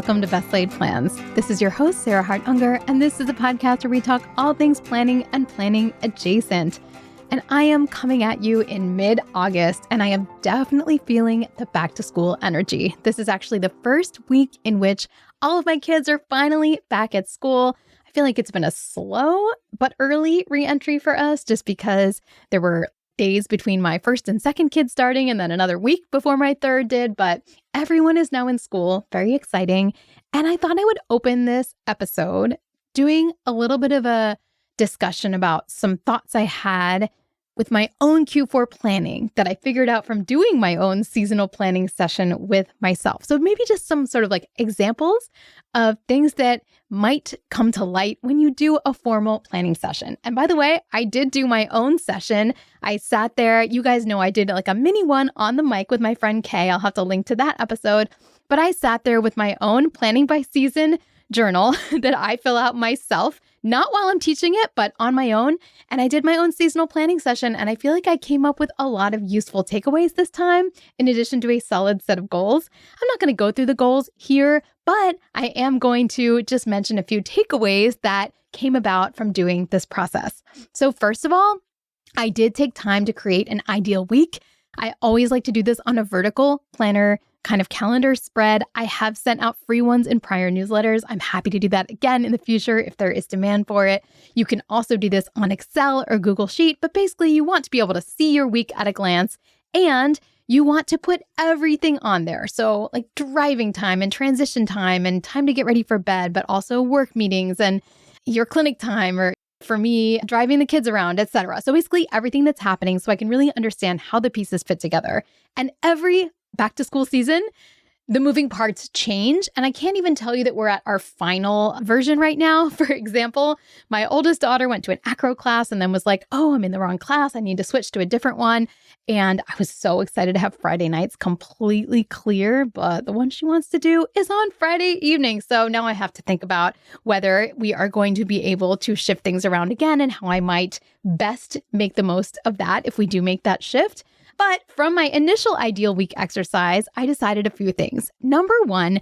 welcome to Best Laid Plans. This is your host, Sarah Hart-Unger, and this is a podcast where we talk all things planning and planning adjacent. And I am coming at you in mid-August, and I am definitely feeling the back-to-school energy. This is actually the first week in which all of my kids are finally back at school. I feel like it's been a slow but early re-entry for us just because there were days between my first and second kid starting and then another week before my third did, but everyone is now in school. Very exciting. And I thought I would open this episode doing a little bit of a discussion about some thoughts I had with my own Q4 planning that I figured out from doing my own seasonal planning session with myself. So maybe just some sort of like examples of things that might come to light when you do a formal planning session. And by the way, I did do my own session. I sat there. You guys know I did like a mini one on the mic with my friend Kay. I'll have to link to that episode. But I sat there with my own planning by season journal that I fill out myself, not while I'm teaching it, but on my own. And I did my own seasonal planning session. And I feel like I came up with a lot of useful takeaways this time, in addition to a solid set of goals. I'm not going to go through the goals here, but I am going to just mention a few takeaways that came about from doing this process. So first of all, I did take time to create an ideal week. I always like to do this on a vertical planner kind of calendar spread. I have sent out free ones in prior newsletters. I'm happy to do that again in the future if there is demand for it. You can also do this on Excel or Google Sheet, but basically you want to be able to see your week at a glance and you want to put everything on there. So like driving time and transition time and time to get ready for bed, but also work meetings and your clinic time, or for me, driving the kids around, etc. So basically everything that's happening so I can really understand how the pieces fit together. And every back to school season, the moving parts change. And I can't even tell you that we're at our final version right now. For example, my oldest daughter went to an acro class and then was like, oh, I'm in the wrong class. I need to switch to a different one. And I was so excited to have Friday nights completely clear, but the one she wants to do is on Friday evening. So now I have to think about whether we are going to be able to shift things around again and how I might best make the most of that if we do make that shift. But from my initial ideal week exercise, I decided a few things. Number one,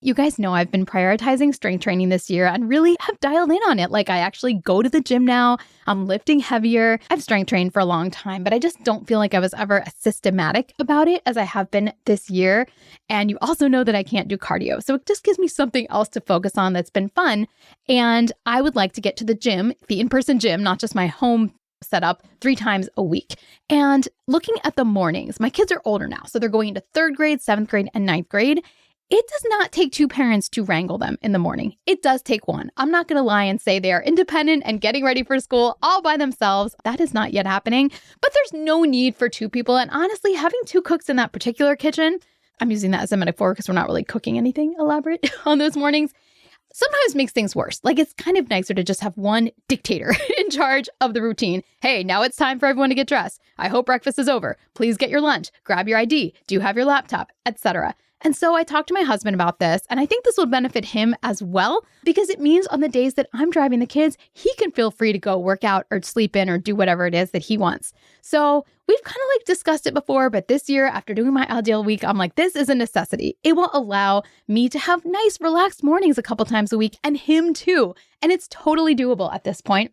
you guys know I've been prioritizing strength training this year and really have dialed in on it. Like I actually go to the gym now. I'm lifting heavier. I've strength trained for a long time, but I just don't feel like I was ever as systematic about it as I have been this year. And you also know that I can't do cardio. So it just gives me something else to focus on that's been fun. And I would like to get to the gym, the in-person gym, not just my home set up 3 times a week. And looking at the mornings, my kids are older now. So they're going into 3rd grade, 7th grade, and 9th grade. It does not take 2 parents to wrangle them in the morning. It does take 1. I'm not going to lie and say they are independent and getting ready for school all by themselves. That is not yet happening, but there's no need for 2 people. And honestly, having 2 cooks in that particular kitchen, I'm using that as a metaphor because we're not really cooking anything elaborate on those mornings, sometimes makes things worse. Like it's kind of nicer to just have one dictator in charge of the routine. Hey, now it's time for everyone to get dressed. I hope breakfast is over. Please get your lunch, grab your ID. Do you have your laptop, etc. And so I talked to my husband about this, and I think this will benefit him as well, because it means on the days that I'm driving the kids, he can feel free to go work out or sleep in or do whatever it is that he wants. So we've kind of like discussed it before, but this year after doing my ideal week, I'm like, this is a necessity. It will allow me to have nice, relaxed mornings a couple times a week and him too. And it's totally doable at this point.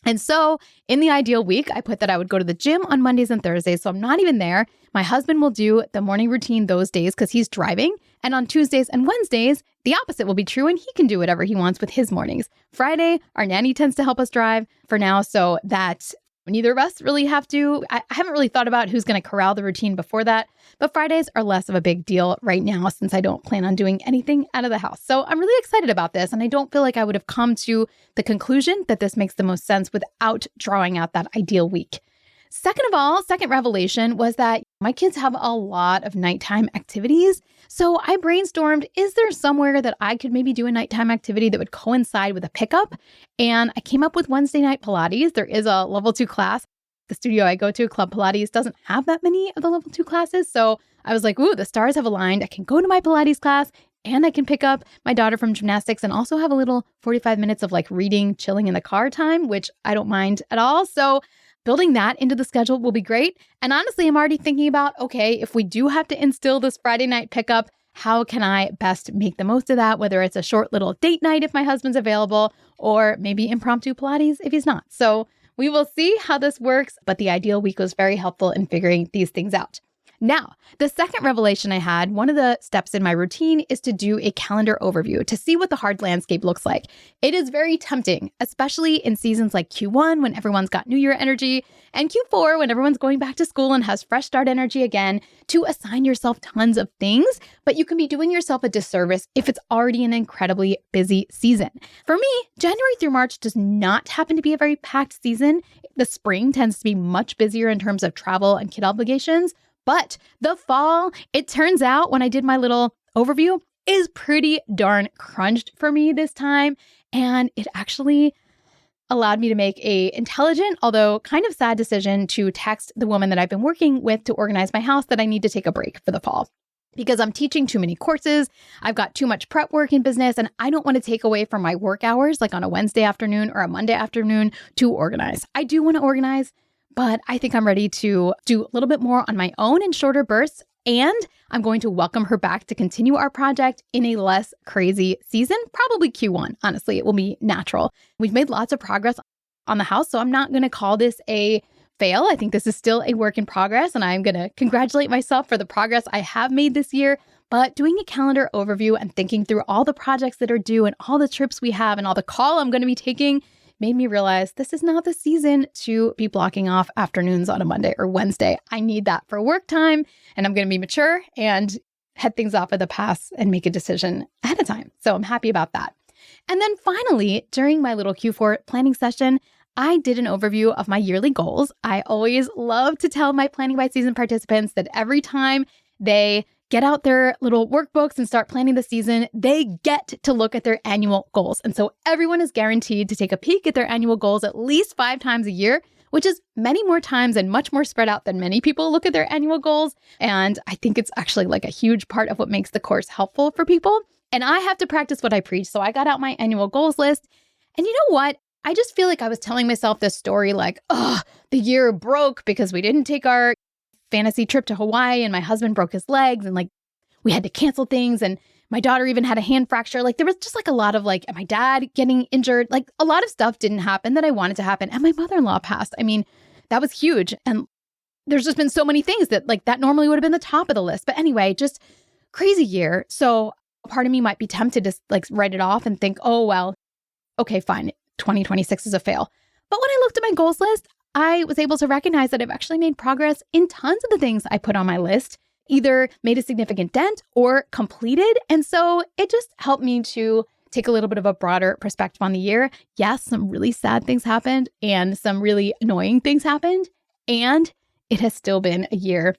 And so in the ideal week, I put that I would go to the gym on Mondays and Thursdays. So I'm not even there. My husband will do the morning routine those days because he's driving. And on Tuesdays and Wednesdays, the opposite will be true and he can do whatever he wants with his mornings. Friday, our nanny tends to help us drive for now so that neither of us really have to. I haven't really thought about who's going to corral the routine before that, but Fridays are less of a big deal right now since I don't plan on doing anything out of the house. So I'm really excited about this, and I don't feel like I would have come to the conclusion that this makes the most sense without drawing out that ideal week. Second of all, second revelation was that my kids have a lot of nighttime activities. So I brainstormed, is there somewhere that I could maybe do a nighttime activity that would coincide with a pickup? And I came up with Wednesday night Pilates. There is a level 2 class. The studio I go to, Club Pilates, doesn't have that many of the level 2 classes. So I was like, ooh, the stars have aligned. I can go to my Pilates class and I can pick up my daughter from gymnastics and also have a little 45 minutes of like reading, chilling in the car time, which I don't mind at all. So building that into the schedule will be great. And honestly, I'm already thinking about, okay, if we do have to instill this Friday night pickup, how can I best make the most of that, whether it's a short little date night if my husband's available, or maybe impromptu Pilates if he's not. So we will see how this works, but the ideal week was very helpful in figuring these things out. Now, the second revelation I had, one of the steps in my routine is to do a calendar overview to see what the hard landscape looks like. It is very tempting, especially in seasons like Q1 when everyone's got New Year energy and Q4 when everyone's going back to school and has fresh start energy again, to assign yourself tons of things, but you can be doing yourself a disservice if it's already an incredibly busy season. For me, January through March does not happen to be a very packed season. The spring tends to be much busier in terms of travel and kid obligations. But the fall, it turns out when I did my little overview, is pretty darn crunched for me this time. And it actually allowed me to make a intelligent, although kind of sad decision to text the woman that I've been working with to organize my house that I need to take a break for the fall. Because I'm teaching too many courses, I've got too much prep work in business, and I don't want to take away from my work hours, like on a Wednesday afternoon or a Monday afternoon, to organize. I do want to organize, but I think I'm ready to do a little bit more on my own in shorter bursts. And I'm going to welcome her back to continue our project in a less crazy season, probably Q1. Honestly, it will be natural. We've made lots of progress on the house, so I'm not going to call this a fail. I think this is still a work in progress, and I'm going to congratulate myself for the progress I have made this year. But doing a calendar overview and thinking through all the projects that are due and all the trips we have and all the call I'm going to be taking made me realize this is not the season to be blocking off afternoons on a Monday or Wednesday. I need that for work time, and I'm going to be mature and head things off at the pass and make a decision ahead of time. So I'm happy about that. And then finally, during my little Q4 planning session, I did an overview of my yearly goals. I always love to tell my Planning by Season participants that every time they get out their little workbooks and start planning the season, they get to look at their annual goals. And so everyone is guaranteed to take a peek at their annual goals at least 5 times a year, which is many more times and much more spread out than many people look at their annual goals. And I think it's actually like a huge part of what makes the course helpful for people. And I have to practice what I preach. So I got out my annual goals list. And you know what? I just feel like I was telling myself this story like, oh, the year broke because we didn't take our fantasy trip to Hawaii and my husband broke his legs and like we had to cancel things and my daughter even had a hand fracture. Like there was just like a lot of like, and my dad getting injured, like a lot of stuff didn't happen that I wanted to happen. And my mother-in-law passed. I mean, that was huge. And there's just been so many things that like that normally would have been the top of the list. But anyway, just crazy year. So part of me might be tempted to like write it off and think, oh, well, okay, fine. 2026 is a fail. But when I looked at my goals list, I was able to recognize that I've actually made progress in tons of the things I put on my list, either made a significant dent or completed. And so it just helped me to take a little bit of a broader perspective on the year. Yes, some really sad things happened and some really annoying things happened. And it has still been a year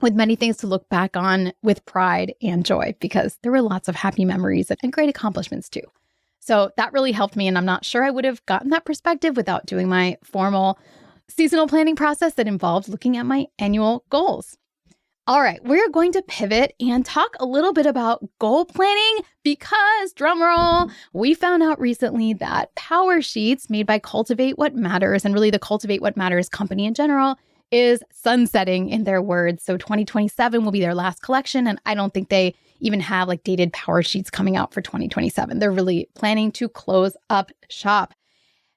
with many things to look back on with pride and joy because there were lots of happy memories and great accomplishments too. So that really helped me. And I'm not sure I would have gotten that perspective without doing my formal seasonal planning process that involved looking at my annual goals. All right, we're going to pivot and talk a little bit about goal planning because, drumroll, we found out recently that PowerSheets made by Cultivate What Matters, and really the Cultivate What Matters company in general, is sunsetting in their words. So 2027 will be their last collection, and I don't think they even have like dated PowerSheets coming out for 2027. They're really planning to close up shop.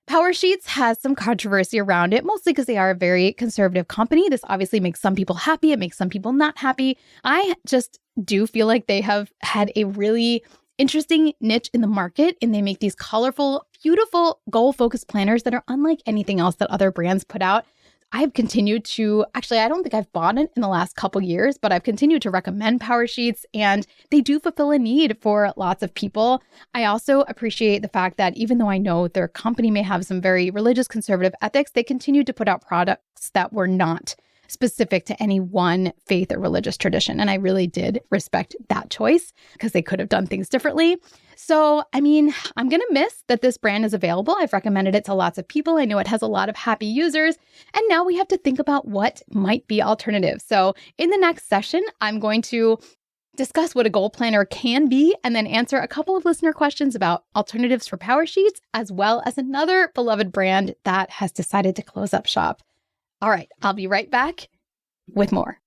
PowerSheets has some controversy around it, mostly because they are a very conservative company. This obviously makes some people happy. It makes some people not happy. I just do feel like they have had a really interesting niche in the market, and they make these colorful, beautiful, goal-focused planners that are unlike anything else that other brands put out. I've continued to, actually, I don't think I've bought it in the last couple years, but I've continued to recommend PowerSheets, and they do fulfill a need for lots of people. I also appreciate the fact that even though I know their company may have some very religious conservative ethics, they continue to put out products that were not specific to any one faith or religious tradition. And I really did respect that choice because they could have done things differently. So, I mean, I'm going to miss that this brand is available. I've recommended it to lots of people. I know it has a lot of happy users. And now we have to think about what might be alternatives. So in the next session, I'm going to discuss what a goal planner can be and then answer a couple of listener questions about alternatives for PowerSheets, as well as another beloved brand that has decided to close up shop. All right, I'll be right back with more.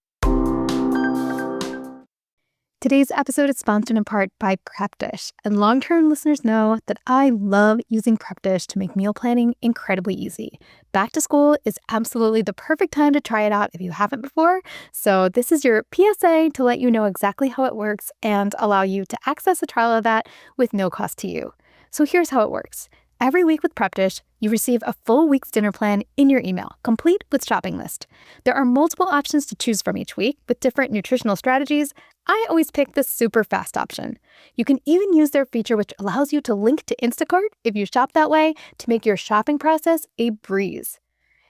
Today's episode is sponsored in part by Prep Dish, and long-term listeners know that I love using Prep Dish to make meal planning incredibly easy. Back to school is absolutely the perfect time to try it out if you haven't before, so this is your PSA to let you know exactly how it works and allow you to access a trial of that with no cost to you. So here's how it works. Every week with Prep Dish, you receive a full week's dinner plan in your email, complete with shopping list. There are multiple options to choose from each week with different nutritional strategies. I always pick the super fast option. You can even use their feature which allows you to link to Instacart if you shop that way to make your shopping process a breeze.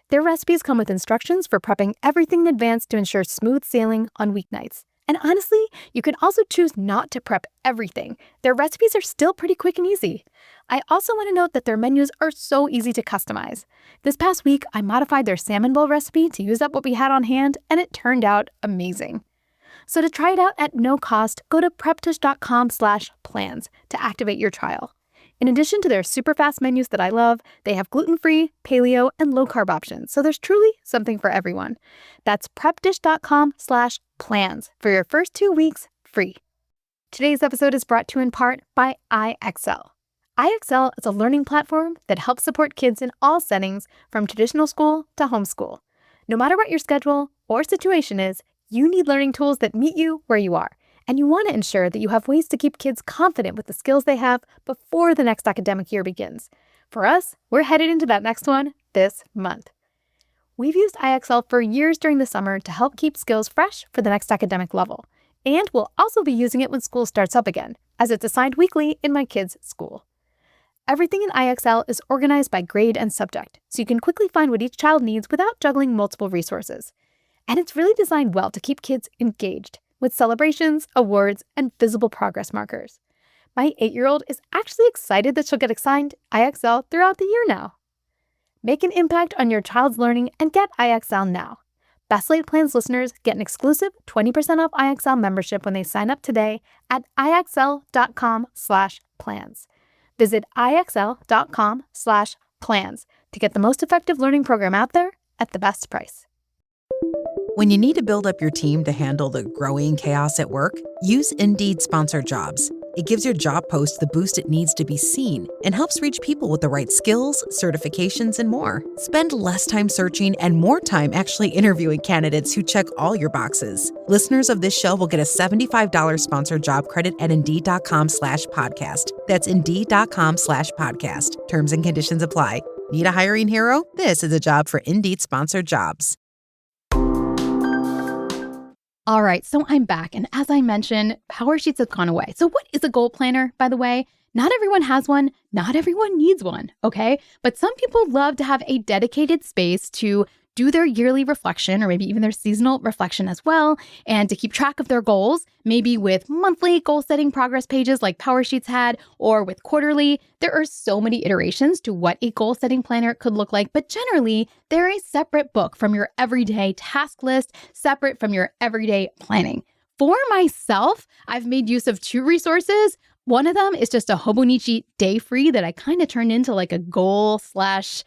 Their recipes come with instructions for prepping everything in advance to ensure smooth sailing on weeknights. And honestly, you can also choose not to prep everything. Their recipes are still pretty quick and easy. I also want to note that their menus are so easy to customize. This past week, I modified their salmon bowl recipe to use up what we had on hand, and it turned out amazing. So to try it out at no cost, go to prepdish.com/plans to activate your trial. In addition to their super fast menus that I love, they have gluten-free, paleo, and low-carb options, so there's truly something for everyone. That's prepdish.com/plans for your first 2 weeks free. Today's episode is brought to you in part by IXL. IXL is a learning platform that helps support kids in all settings from traditional school to homeschool. No matter what your schedule or situation is, you need learning tools that meet you where you are. And you want to ensure that you have ways to keep kids confident with the skills they have before the next academic year begins. For us, we're headed into that next one this month. We've used IXL for years during the summer to help keep skills fresh for the next academic level. And we'll also be using it when school starts up again, as it's assigned weekly in my kids' school. Everything in IXL is organized by grade and subject, so you can quickly find what each child needs without juggling multiple resources. And it's really designed well to keep kids engaged, with celebrations, awards, and visible progress markers. My 8-year-old is actually excited that she'll get assigned IXL throughout the year now. Make an impact on your child's learning and get IXL now. Best Laid Plans listeners get an exclusive 20% off IXL membership when they sign up today at IXL.com/plans. Visit IXL.com/plans to get the most effective learning program out there at the best price. When you need to build up your team to handle the growing chaos at work, use Indeed Sponsored Jobs. It gives your job post the boost it needs to be seen and helps reach people with the right skills, certifications, and more. Spend less time searching and more time actually interviewing candidates who check all your boxes. Listeners of this show will get a $75 sponsored job credit at Indeed.com/podcast. That's Indeed.com/podcast. Terms and conditions apply. Need a hiring hero? This is a job for Indeed Sponsored Jobs. All right, so I'm back. And as I mentioned, PowerSheets have gone away. So what is a goal planner, by the way? Not everyone has one. Not everyone needs one, okay? But some people love to have a dedicated space to do their yearly reflection or maybe even their seasonal reflection as well, and to keep track of their goals, maybe with monthly goal setting progress pages like PowerSheets had, or with quarterly. There are so many iterations to what a goal setting planner could look like, but generally, they're a separate book from your everyday task list, separate from your everyday planning. For myself, I've made use of 2 resources. One of them is just a Hobonichi day free that I kind of turned into like a goal/life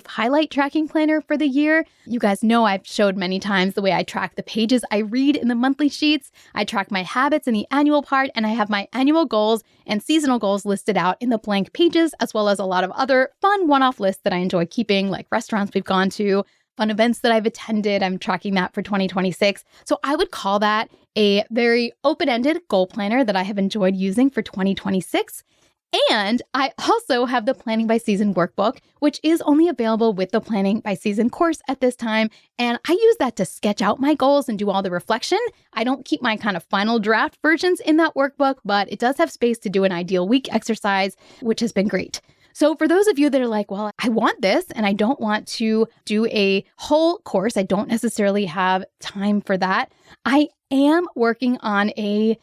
highlight tracking planner for the year. You guys know I've showed many times the way I track the pages I read in the monthly sheets. I track my habits in the annual part, and I have my annual goals and seasonal goals listed out in the blank pages, as well as a lot of other fun one-off lists that I enjoy keeping, like restaurants we've gone to, fun events that I've attended. I'm tracking that for 2026. So I would call that a very open-ended goal planner that I have enjoyed using for 2026. And I also have the Planning by Season workbook, which is only available with the Planning by Season course at this time. And I use that to sketch out my goals and do all the reflection. I don't keep my kind of final draft versions in that workbook, but it does have space to do an ideal week exercise, which has been great. So for those of you that are like, well, I want this and I don't want to do a whole course, I don't necessarily have time for that, I am working on a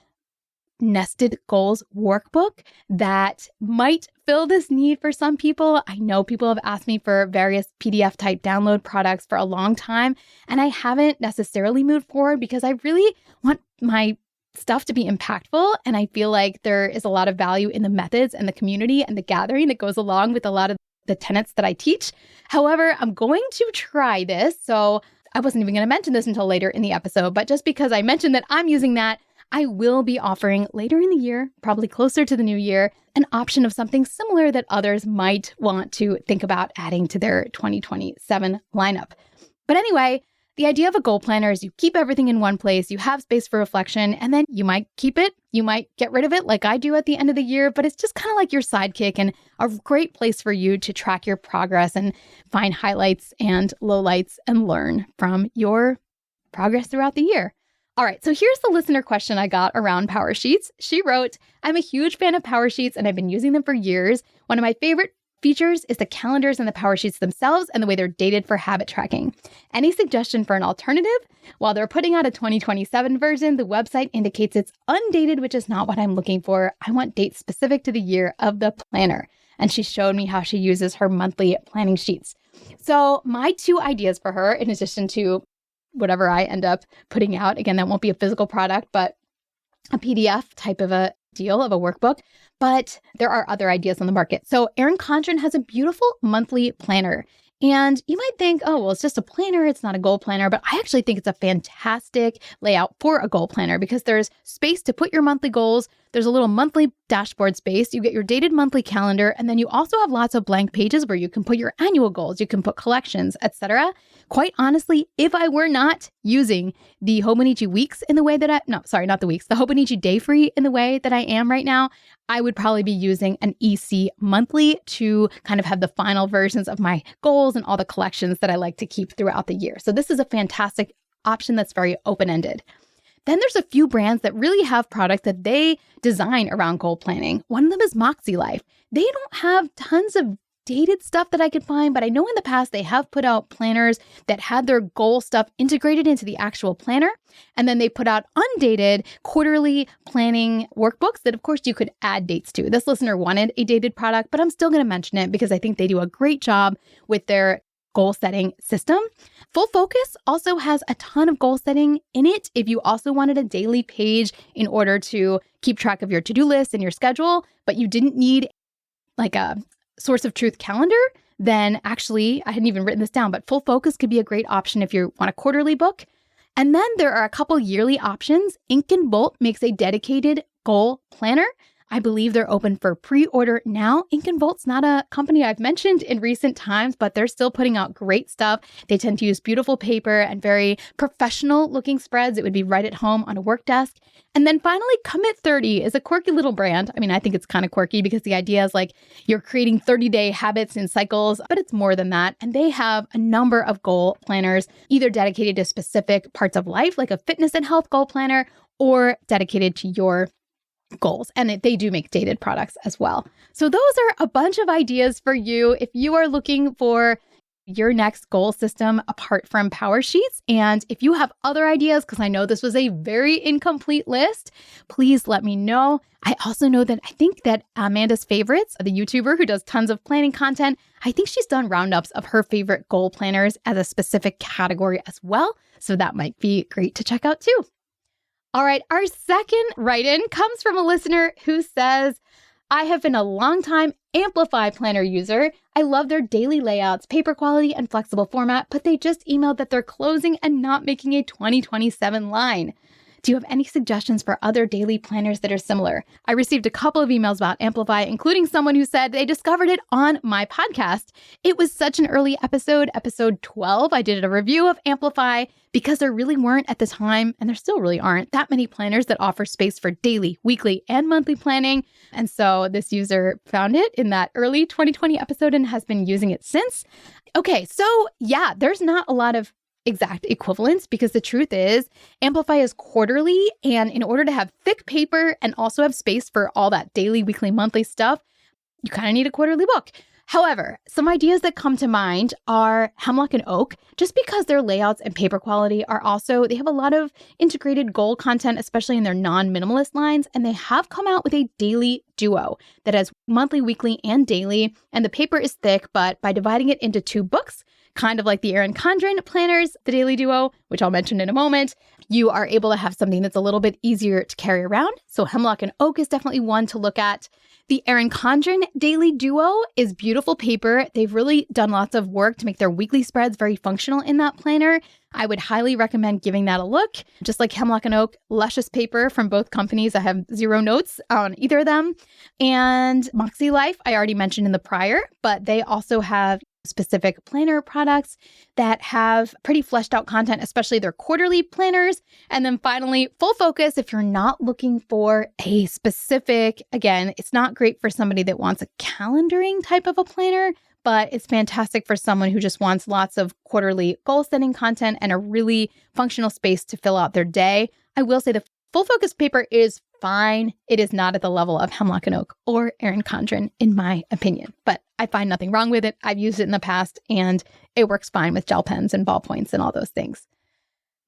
nested goals workbook that might fill this need for some people. I know people have asked me for various PDF type download products for a long time, and I haven't necessarily moved forward because I really want my stuff to be impactful. And I feel like there is a lot of value in the methods and the community and the gathering that goes along with a lot of the tenets that I teach. However, I'm going to try this. So I wasn't even going to mention this until later in the episode, but just because I mentioned that I'm using that, I will be offering later in the year, probably closer to the new year, an option of something similar that others might want to think about adding to their 2027 lineup. But anyway, the idea of a goal planner is you keep everything in one place, you have space for reflection, and then you might keep it, you might get rid of it like I do at the end of the year, but it's just kind of like your sidekick and a great place for you to track your progress and find highlights and lowlights and learn from your progress throughout the year. All right, so here's the listener question I got around PowerSheets. She wrote, I'm a huge fan of PowerSheets and I've been using them for years. One of my favorite features is the calendars and the PowerSheets themselves and the way they're dated for habit tracking. Any suggestion for an alternative? While they're putting out a 2027 version, the website indicates it's undated, which is not what I'm looking for. I want dates specific to the year of the planner. And she showed me how she uses her monthly planning sheets. So my two ideas for her, in addition to whatever I end up putting out, again, that won't be a physical product, but a PDF type of a deal of a workbook, but there are other ideas on the market. So Erin Condren has a beautiful monthly planner. And you might think, oh, well, it's just a planner. It's not a goal planner. But I actually think it's a fantastic layout for a goal planner because there's space to put your monthly goals. There's a little monthly dashboard space. You get your dated monthly calendar. And then you also have lots of blank pages where you can put your annual goals. You can put collections, etc. Quite honestly, if I were not using the Hobonichi weeks in the way that the Hobonichi day free in the way that I am right now, I would probably be using an EC monthly to kind of have the final versions of my goals and all the collections that I like to keep throughout the year. So this is a fantastic option that's very open-ended. Then there's a few brands that really have products that they design around goal planning. One of them is MakseLife. They don't have tons of dated stuff that I could find, but I know in the past they have put out planners that had their goal stuff integrated into the actual planner. And then they put out undated quarterly planning workbooks that, of course, you could add dates to. This listener wanted a dated product, but I'm still going to mention it because I think they do a great job with their goal setting system. Full Focus also has a ton of goal setting in it. If you also wanted a daily page in order to keep track of your to-do list and your schedule, but you didn't need like a source of truth calendar, then actually, I hadn't even written this down, but Full Focus could be a great option if you want a quarterly book. And then there are a couple yearly options. Ink and Bolt makes a dedicated goal planner. I believe they're open for pre-order now. Ink and Bolt's not a company I've mentioned in recent times, but they're still putting out great stuff. They tend to use beautiful paper and very professional looking spreads. It would be right at home on a work desk. And then finally, Commit 30 is a quirky little brand. I mean, I think it's kind of quirky because the idea is like you're creating 30-day habits in cycles, but it's more than that. And they have a number of goal planners, either dedicated to specific parts of life, like a fitness and health goal planner, or dedicated to your goals. And they do make dated products as well. So those are a bunch of ideas for you if you are looking for your next goal system apart from PowerSheets. And if you have other ideas, because I know this was a very incomplete list, please let me know. I also know that I think that Amanda's Favorites, the YouTuber who does tons of planning content, I think she's done roundups of her favorite goal planners as a specific category as well. So that might be great to check out too. All right, our second write-in comes from a listener who says, I have been a longtime Amplify planner user. I love their daily layouts, paper quality, and flexible format, but they just emailed that they're closing and not making a 2027 line. Do you have any suggestions for other daily planners that are similar? I received a couple of emails about Amplify, including someone who said they discovered it on my podcast. It was such an early episode, episode 12. I did a review of Amplify because there really weren't at the time, and there still really aren't, that many planners that offer space for daily, weekly, and monthly planning. And so this user found it in that early 2020 episode and has been using it since. Okay, so yeah, there's not a lot of exact equivalence because the truth is Amplify is quarterly, and in order to have thick paper and also have space for all that daily, weekly, monthly stuff, you kind of need a quarterly book. However, some ideas that come to mind are Hemlock and Oak, just because their layouts and paper quality are also, they have a lot of integrated goal content, especially in their non-minimalist lines, and they have come out with a daily duo that has monthly, weekly, and daily, and the paper is thick, but by dividing it into 2 books, kind of like the Erin Condren planners, the Daily Duo, which I'll mention in a moment, you are able to have something that's a little bit easier to carry around. So Hemlock and Oak is definitely one to look at. The Erin Condren Daily Duo is beautiful paper. They've really done lots of work to make their weekly spreads very functional in that planner. I would highly recommend giving that a look. Just like Hemlock and Oak, luscious paper from both companies. I have zero notes on either of them. And MakseLife, I already mentioned in the prior, but they also have specific planner products that have pretty fleshed out content, especially their quarterly planners. And then finally, Full Focus, if you're not looking for a specific, again, it's not great for somebody that wants a calendaring type of a planner, but it's fantastic for someone who just wants lots of quarterly goal setting content and a really functional space to fill out their day. I will say the Full Focus paper is fine. It is not at the level of Hemlock and Oak or Erin Condren, in my opinion, but I find nothing wrong with it. I've used it in the past and it works fine with gel pens and ballpoints and all those things.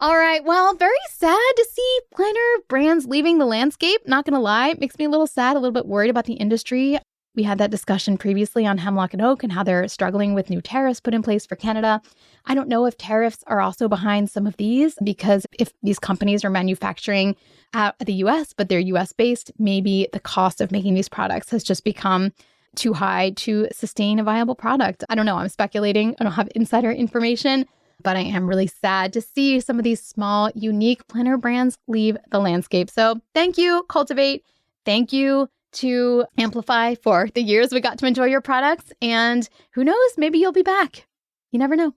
All right. Well, very sad to see planner brands leaving the landscape. Not going to lie, it makes me a little sad, a little bit worried about the industry. We had that discussion previously on Hemlock and Oak and how they're struggling with new tariffs put in place for Canada. I don't know if tariffs are also behind some of these, because if these companies are manufacturing out of the US, but they're US based, maybe the cost of making these products has just become too high to sustain a viable product. I don't know. I'm speculating. I don't have insider information, but I am really sad to see some of these small, unique planner brands leave the landscape. So thank you, Cultivate. Thank you to Amplify for the years we got to enjoy your products. And who knows, maybe you'll be back. You never know.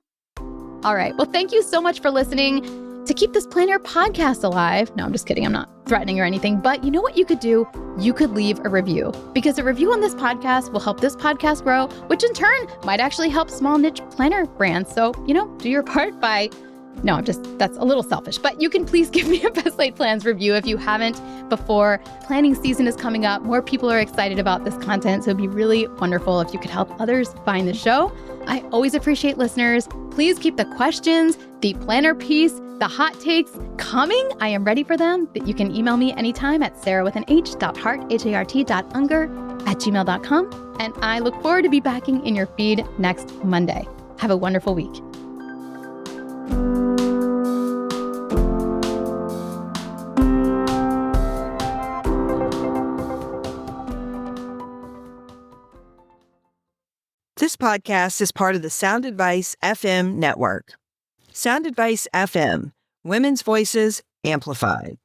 All right. Well, thank you so much for listening. To keep this planner podcast alive, no, I'm just kidding. I'm not threatening or anything, but you know what you could do? You could leave a review, because a review on this podcast will help this podcast grow, which in turn might actually help small niche planner brands. So, do your part by No, that's a little selfish, but you can please give me a Best Laid Plans review if you haven't before. Planning season is coming up. More people are excited about this content, so it'd be really wonderful if you could help others find the show. I always appreciate listeners. Please keep the questions, the planner piece, the hot takes coming. I am ready for them. But you can email me anytime at sarah.hart@gmail.com, and I look forward to be backing in your feed next Monday. Have a wonderful week. This podcast is part of the Sound Advice FM network. Sound Advice FM, women's voices amplified.